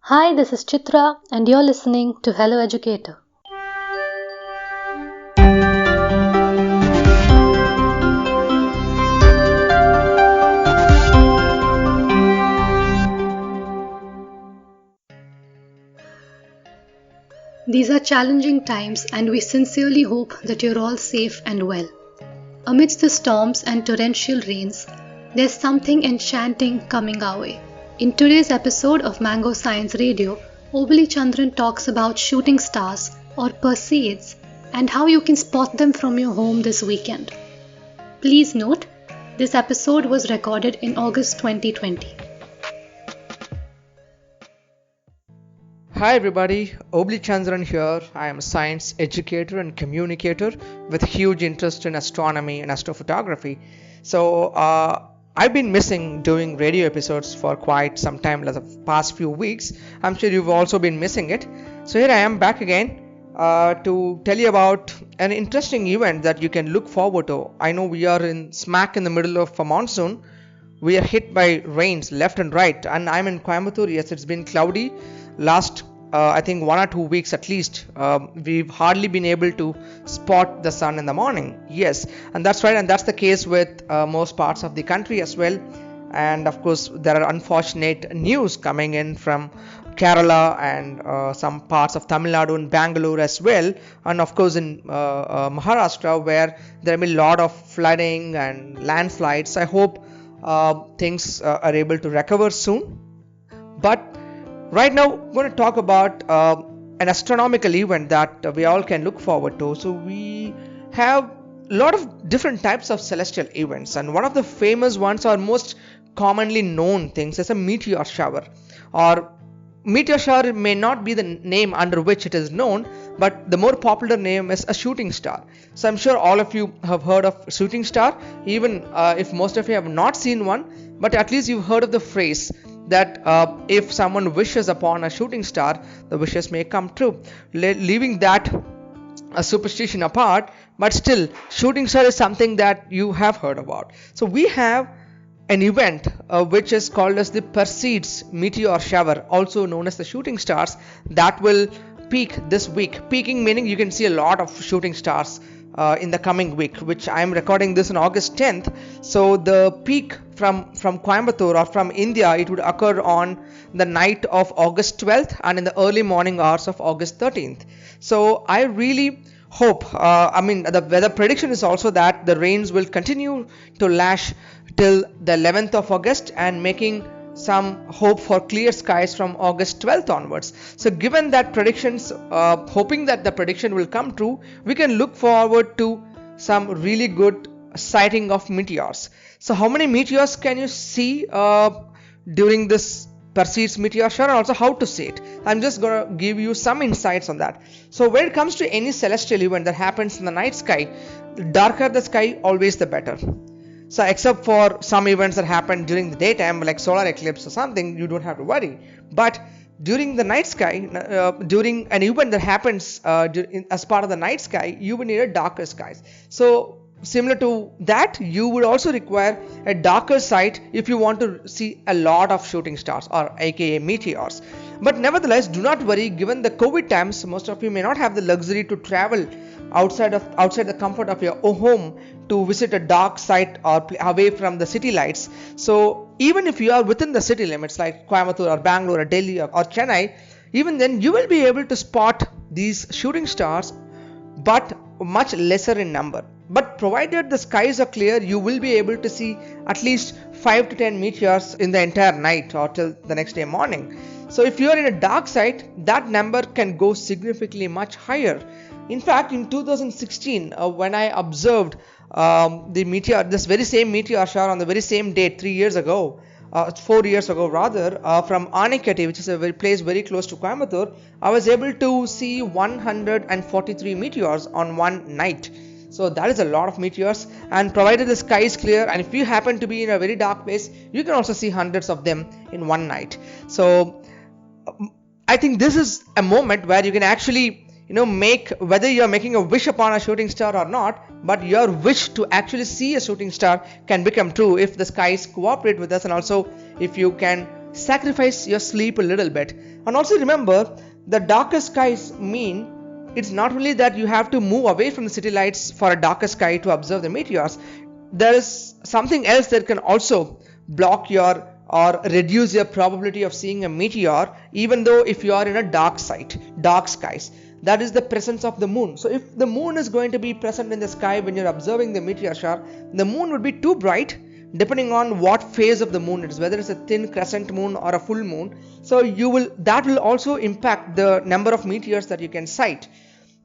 Hi, this is Chitra, and you're listening to Hello Educator. These are challenging times, and we sincerely hope that you're all safe and well. Amidst the storms and torrential rains, there's something enchanting coming our way. In today's episode of Mango Science Radio, Obuli Chandran talks about shooting stars or Perseids and how you can spot them from your home this weekend. Please note, this episode was recorded in August 2020. Hi everybody, Obuli Chandran here. I am a science educator and communicator with huge interest in astronomy and astrophotography. So I've been missing doing radio episodes for quite some time, like the past few weeks. I'm sure you've also been missing it. So here I am back again to tell you about an interesting event that you can look forward to. I know we are smack in the middle of a monsoon. We are hit by rains left and right, and I'm in Coimbatore. Yes, it's been cloudy last I think 1 or 2 weeks at least. We've hardly been able to spot the sun in the morning. Yes, and that's right, and that's the case with most parts of the country as well. And of course there are unfortunate news coming in from Kerala and some parts of Tamil Nadu and Bangalore as well, and of course in Maharashtra, where there will be a lot of flooding and landslides. I hope things are able to recover soon. But right now, we're going to talk about an astronomical event that we all can look forward to. So we have a lot of different types of celestial events, and one of the famous ones or most commonly known things is a meteor shower. Or meteor shower may not be the name under which it is known, but the more popular name is a shooting star. So I'm sure all of you have heard of shooting star, even if most of you have not seen one, but at least you've heard of the phrase that if someone wishes upon a shooting star, the wishes may come true. Leaving that a superstition apart, but still shooting star is something that you have heard about. So we have an event which is called as the Perseids meteor shower, also known as the shooting stars, that will peak this week. Peaking meaning you can see a lot of shooting stars in the coming week, which I am recording this on August 10th. So the peak from Coimbatore or from India, it would occur on the night of August 12th and in the early morning hours of August 13th. So I really hope, the weather prediction is also that the rains will continue to lash till the 11th of August and making some hope for clear skies from August 12th onwards. So given that predictions, hoping that the prediction will come true, we can look forward to some really good sighting of meteors. So how many meteors can you see during this Perseids meteor shower, and also how to see it? I'm just going to give you some insights on that. So when it comes to any celestial event that happens in the night sky, the darker the sky, always the better. So except for some events that happen during the daytime, like solar eclipse or something, you don't have to worry. But during the night sky, during an event that happens as part of the night sky, you will need a darker skies. So similar to that, you would also require a darker sight if you want to see a lot of shooting stars, or aka meteors. But nevertheless, do not worry, given the COVID times, most of you may not have the luxury to travel outside the comfort of your home to visit a dark site or away from the city lights. So even if you are within the city limits like Coimbatore or Bangalore or Delhi or Chennai, even then you will be able to spot these shooting stars, but much lesser in number. But provided the skies are clear, you will be able to see at least 5 to 10 meteors in the entire night or till the next day morning. So if you are in a dark site, that number can go significantly much higher. In fact, in 2016, when I observed this very same meteor shower on the very same date 4 years ago rather, from Anikatti, which is a place very close to Coimbatore, I was able to see 143 meteors on one night. So that is a lot of meteors, and provided the sky is clear, and if you happen to be in a very dark place, you can also see hundreds of them in one night. So I think this is a moment where you can actually make, whether you're making a wish upon a shooting star or not, but your wish to actually see a shooting star can become true if the skies cooperate with us, and also if you can sacrifice your sleep a little bit. And also remember, the darker skies mean it's not only that you have to move away from the city lights for a darker sky to observe the meteors. There is something else that can also block your or reduce your probability of seeing a meteor, even though if you are in a dark skies. That is the presence of the moon. So if the moon is going to be present in the sky when you're observing the meteor shower, the moon would be too bright depending on what phase of the moon it is, whether it's a thin crescent moon or a full moon. So that will also impact the number of meteors that you can sight.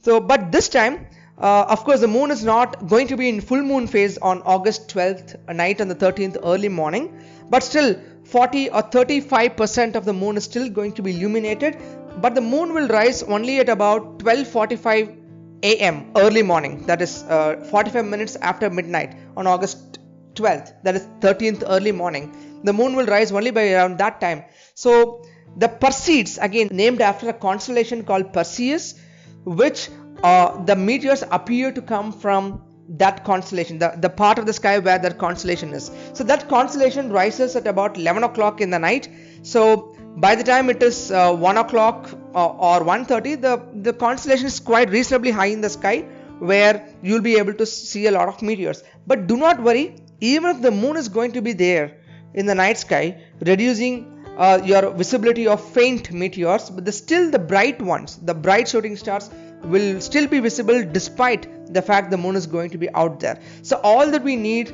So but this time, of course, the moon is not going to be in full moon phase on August 12th night and the 13th early morning, but still 40 or 35% of the moon is still going to be illuminated, but the moon will rise only at about 12:45 a.m. early morning, that is 45 minutes after midnight on August 12th, that is 13th early morning. The moon will rise only by around that time. So the Perseids, again named after a constellation called Perseus, which the meteors appear to come from that constellation, the part of the sky where that constellation is. So that constellation rises at about 11 o'clock in the night. So by the time it is 1 o'clock or 1:30, the constellation is quite reasonably high in the sky, where you'll be able to see a lot of meteors. But do not worry, even if the moon is going to be there in the night sky, reducing your visibility of faint meteors, but still the bright ones, the bright shooting stars, will still be visible despite the fact the moon is going to be out there. So all that we need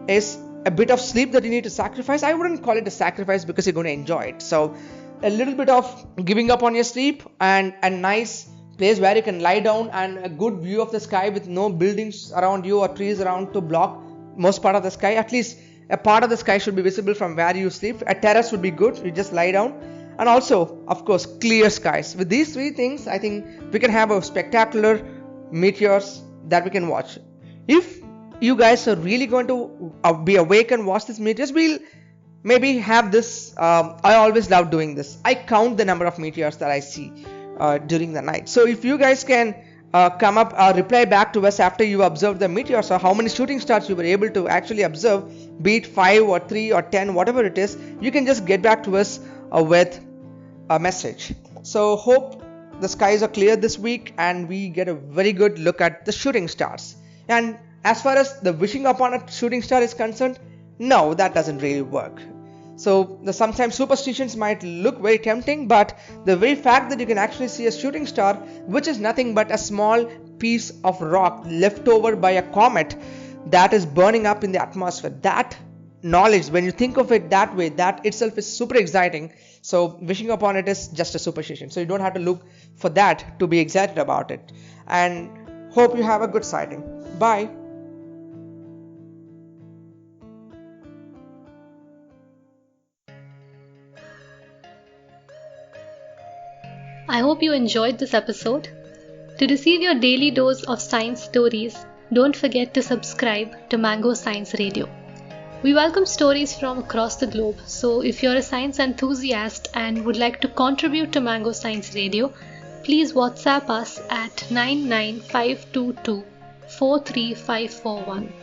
is a bit of sleep that you need to sacrifice. I wouldn't call it a sacrifice because you're going to enjoy it. So a little bit of giving up on your sleep and a nice place where you can lie down and a good view of the sky with no buildings around you or trees around to block most part of the sky. At least a part of the sky should be visible from where you sleep. A terrace would be good. You just lie down. And also, of course, clear skies. With these three things, I think we can have a spectacular meteors that we can watch. If you guys are really going to be awake and watch these meteors, we'll maybe have this. I always love doing this. I count the number of meteors that I see during the night. So if you guys can come up or reply back to us after you observe the meteors, or how many shooting stars you were able to actually observe, be it 5 or 3 or 10, whatever it is, you can just get back to us with a message. So hope the skies are clear this week and we get a very good look at the shooting stars. And as far as the wishing upon a shooting star is concerned, no, that doesn't really work. So sometimes superstitions might look very tempting, but the very fact that you can actually see a shooting star, which is nothing but a small piece of rock left over by a comet that is burning up in the atmosphere, that knowledge, when you think of it that way, that itself is super exciting. So wishing upon it is just a superstition. So you don't have to look for that to be excited about it. And hope you have a good sighting. Bye. I hope you enjoyed this episode. To receive your daily dose of science stories, don't forget to subscribe to Mango Science Radio. We welcome stories from across the globe, so if you're a science enthusiast and would like to contribute to Mango Science Radio, please WhatsApp us at 99522 43541.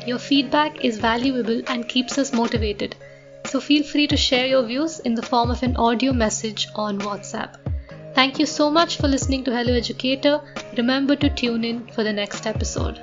Your feedback is valuable and keeps us motivated, so feel free to share your views in the form of an audio message on WhatsApp. Thank you so much for listening to Hello Educator. Remember to tune in for the next episode.